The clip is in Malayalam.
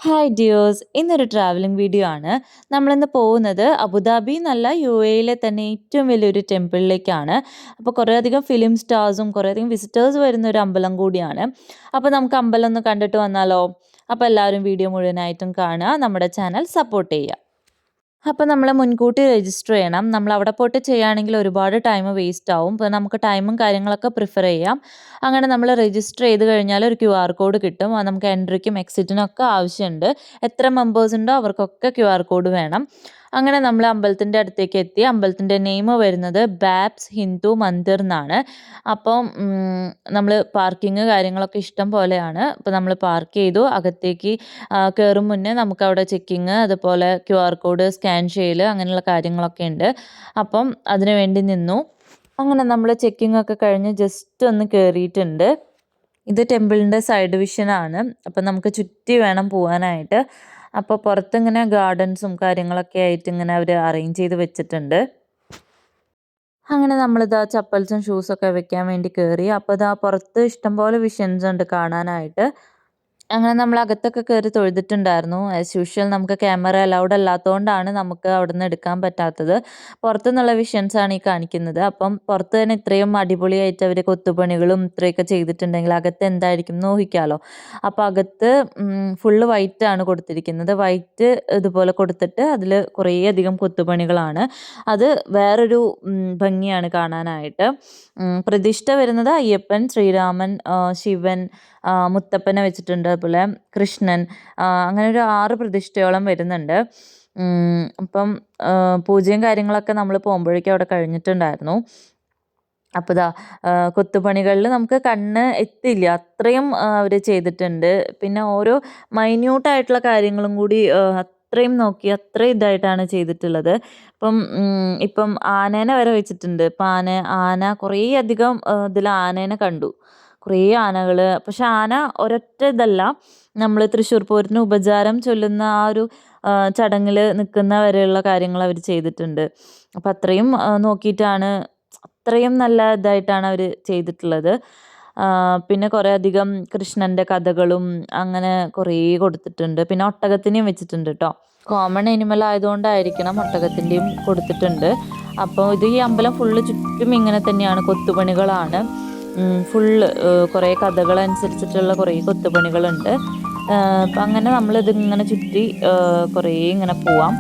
ഹായ് ഡിയേഴ്സ്, ഇന്നൊരു ട്രാവലിംഗ് വീഡിയോ ആണ്. നമ്മളിന്ന് പോകുന്നത് അബുദാബി എന്നല്ല, UAE തന്നെ ഏറ്റവും വലിയൊരു ടെമ്പിളിലേക്കാണ്. അപ്പോൾ കുറേയധികം ഫിലിം സ്റ്റാർസും കുറേയധികം വിസിറ്റേഴ്സ് വരുന്ന ഒരു അമ്പലം കൂടിയാണ്. അപ്പോൾ നമുക്ക് അമ്പലം ഒന്ന് കണ്ടിട്ട് വന്നാലോ? അപ്പോൾ എല്ലാവരും വീഡിയോ മുഴുവനായിട്ടും കാണുക, നമ്മുടെ ചാനൽ സപ്പോർട്ട് ചെയ്യുക. അപ്പോൾ നമ്മൾ മുൻകൂട്ടി രജിസ്റ്റർ ചെയ്യണം. നമ്മൾ അവിടെ പോയിട്ട് ചെയ്യുകയാണെങ്കിൽ ഒരുപാട് ടൈം വേസ്റ്റ് ആവും. അപ്പോൾ നമുക്ക് ടൈമും കാര്യങ്ങളൊക്കെ പ്രിഫർ ചെയ്യാം. അങ്ങനെ നമ്മൾ രജിസ്റ്റർ ചെയ്ത് കഴിഞ്ഞാൽ ഒരു QR കോഡ് കിട്ടും. അത് നമുക്ക് എൻട്രിക്കും എക്സിറ്റിനും ഒക്കെ ആവശ്യമുണ്ട്. എത്ര മെമ്പേഴ്സ് ഉണ്ടോ അവർക്കൊക്കെ QR കോഡ് വേണം. അങ്ങനെ നമ്മൾ അമ്പലത്തിൻ്റെ അടുത്തേക്ക് എത്തി. അമ്പലത്തിൻ്റെ നെയിം വരുന്നത് ബാബ്സ് ഹിന്ദു മന്ദിർ എന്നാണ്. അപ്പം നമ്മൾ പാർക്കിങ് കാര്യങ്ങളൊക്കെ ഇഷ്ടം പോലെയാണ്. അപ്പോൾ നമ്മൾ പാർക്ക് ചെയ്തു. അകത്തേക്ക് കയറും മുന്നേ നമുക്കവിടെ ചെക്കിങ്, അതുപോലെ QR കോഡ് സ്കാൻ ചെയ്യൽ, അങ്ങനെയുള്ള കാര്യങ്ങളൊക്കെ ഉണ്ട്. അപ്പം അതിനു വേണ്ടി നിന്നു. അങ്ങനെ നമ്മൾ ചെക്കിംഗ് ഒക്കെ കഴിഞ്ഞ് ജസ്റ്റ് ഒന്ന് കയറിയിട്ടുണ്ട്. ഇത് ടെമ്പിളിൻ്റെ സൈഡ് വിഷനാണ്. അപ്പം നമുക്ക് ചുറ്റി വേണം പോകാനായിട്ട്. അപ്പോൾ പുറത്തിങ്ങനെ ഗാർഡൻസും കാര്യങ്ങളൊക്കെ ആയിട്ട് ഇങ്ങനെ അവർ അറേഞ്ച് ചെയ്ത് വെച്ചിട്ടുണ്ട്. അങ്ങനെ നമ്മളിതാ ചപ്പൽസും ഷൂസൊക്കെ വെക്കാൻ വേണ്ടി കയറി. അപ്പോൾ ഇതാ പുറത്ത് ഇഷ്ടംപോലെ വിഷൻസ് ഉണ്ട് കാണാനായിട്ട്. അങ്ങനെ നമ്മൾ അകത്തൊക്കെ കയറി തൊഴുതിട്ടുണ്ടായിരുന്നു. ആസ് യൂഷ്വൽ നമുക്ക് ക്യാമറ അലൗഡ് അല്ലാത്തതുകൊണ്ടാണ് നമുക്ക് അവിടെ നിന്ന് എടുക്കാൻ പറ്റാത്തത്. പുറത്തുനിന്നുള്ള വിഷൻസാണ് ഈ കാണിക്കുന്നത്. അപ്പം പുറത്ത് തന്നെ ഇത്രയും അടിപൊളിയായിട്ട് അവർ കൊത്തുപണികളും ഇത്രയൊക്കെ ചെയ്തിട്ടുണ്ടെങ്കിൽ അകത്ത് എന്തായിരിക്കും എന്ന് ഊഹിക്കാമല്ലോ. അപ്പോൾ അകത്ത് ഫുള്ള് വൈറ്റ് ആണ് കൊടുത്തിരിക്കുന്നത്. വൈറ്റ് ഇതുപോലെ കൊടുത്തിട്ട് അതിൽ കുറേയധികം കൊത്തുപണികളാണ്. അത് വേറൊരു ഭംഗിയാണ് കാണാനായിട്ട്. പ്രതിഷ്ഠ വരുന്നത് അയ്യപ്പൻ, ശ്രീരാമൻ, ശിവൻ, മുത്തപ്പനെ വെച്ചിട്ടുണ്ട്, അതുപോലെ കൃഷ്ണൻ, അങ്ങനെ ഒരു 6 പ്രതിഷ്ഠയോളം വരുന്നുണ്ട്. അപ്പം പൂജയും കാര്യങ്ങളൊക്കെ നമ്മൾ പോകുമ്പോഴേക്കും അവിടെ കഴിഞ്ഞിട്ടുണ്ടായിരുന്നു. അപ്പോൾ ഇതാ കൊത്തുപണികളിൽ നമുക്ക് കണ്ണ് എത്തില്ല, അത്രയും അവർ ചെയ്തിട്ടുണ്ട്. പിന്നെ ഓരോ മൈന്യൂട്ടായിട്ടുള്ള കാര്യങ്ങളും കൂടി അത്രയും നോക്കി അത്രയും ഇതായിട്ടാണ് ചെയ്തിട്ടുള്ളത്. ഇപ്പം ആനേനെ വരെ വെച്ചിട്ടുണ്ട്. ഇപ്പം ആന കുറേ അധികം ഇതിൽ ആനേനെ കണ്ടു, കുറേ ആനകൾ. പക്ഷെ ആന ഒരൊറ്റ ഇതല്ല, നമ്മൾ തൃശ്ശൂർ പൂരത്തിന് ഉപചാരം ചൊല്ലുന്ന ആ ഒരു ചടങ്ങിൽ നിൽക്കുന്ന വരെയുള്ള കാര്യങ്ങൾ അവർ ചെയ്തിട്ടുണ്ട്. അപ്പം അത്രയും നോക്കിയിട്ടാണ്, അത്രയും നല്ല ഇതായിട്ടാണ് അവർ ചെയ്തിട്ടുള്ളത്. പിന്നെ കുറേ അധികം കൃഷ്ണൻ്റെ കഥകളും അങ്ങനെ കുറേ കൊടുത്തിട്ടുണ്ട്. പിന്നെ ഒട്ടകത്തിനെയും വെച്ചിട്ടുണ്ട് കേട്ടോ. കോമൺ എനിമൽ ആയതുകൊണ്ടായിരിക്കണം ഒട്ടകത്തിൻ്റെയും കൊടുത്തിട്ടുണ്ട്. അപ്പോൾ ഈ അമ്പലം ഫുള്ള് ചുറ്റും ഇങ്ങനെ തന്നെയാണ്, കൊത്തുപണികളാണ് ഫുള്ള്. കുറേ കഥകളനുസരിച്ചിട്ടുള്ള കുറേ കൊത്തുപണികളുണ്ട്. അപ്പം അങ്ങനെ നമ്മളിതിങ്ങനെ ചുറ്റി കുറേ ഇങ്ങനെ പോവാം.